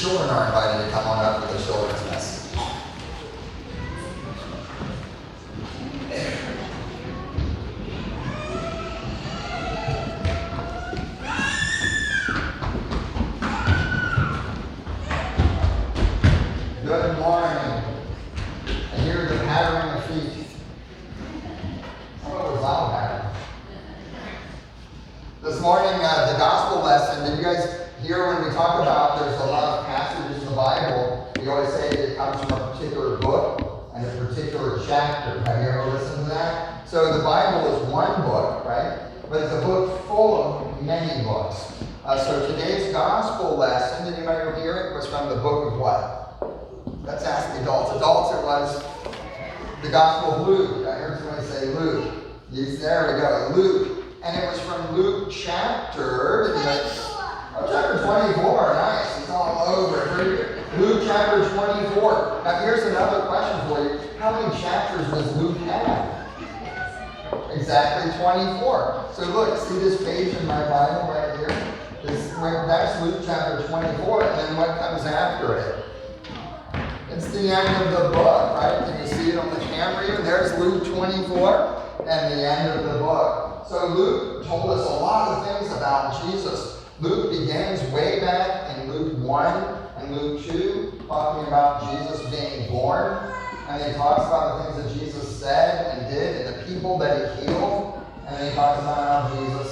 children are invited to come on up for the children's message. Good morning. I hear the pattering of feet. What was loud pattern? This morning, the gospel lesson, did you guys hear when we talk about there's a lot of passages in the Bible, we always say that it comes from a particular book and a particular chapter. Have you ever listened to that? So the Bible is one book, right? But it's a book full of many books. So today's gospel lesson, did anybody hear it? Was from the book of what? Let's ask the adults. Adults, it was the Gospel of Luke. I heard somebody say Luke. Yes, there we go, Luke. And it was from Luke chapter 24. Nice. It's all over. Luke chapter 24. Now here's another question for you. How many chapters does Luke have? Exactly 24. So look, see this page in my Bible right here? That's Luke chapter 24, and then what comes after it? It's the end of the book, right? Can you see it on the camera even? There's Luke 24 and the end of the book. So Luke told us a lot of things about Jesus. Luke begins way back in Luke 1 and Luke 2, talking about Jesus being born. And he talks about the things that Jesus said and did and the people that he healed. And then he talks about how Jesus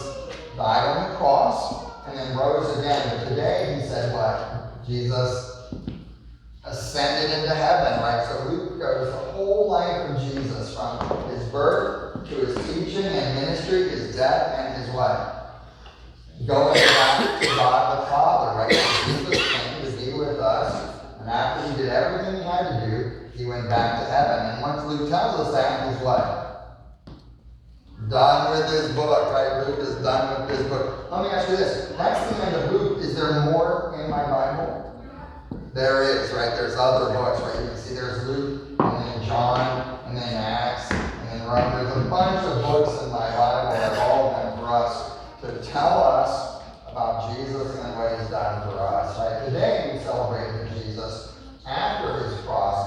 died on the cross and then rose again. But today he said what? Jesus ascended into heaven, right? So Luke goes the whole life of Jesus from his birth to his teaching and ministry, his death, and his what? Going back to God the Father, right? Jesus came to be with us, and after he did everything he had to do, he went back to heaven. And once Luke tells us that, he's what? Done with his book, right? Luke is done with his book. Let me ask you this. That's the end of Luke. Is there more in my Bible? There is, right? There's other books, right? You can see there's Luke, and then John, and then Acts, and then Rome. There's a bunch of books in my Bible that are all meant for us to tell us about Jesus and what he's done for us, right? Today we celebrate Jesus after his cross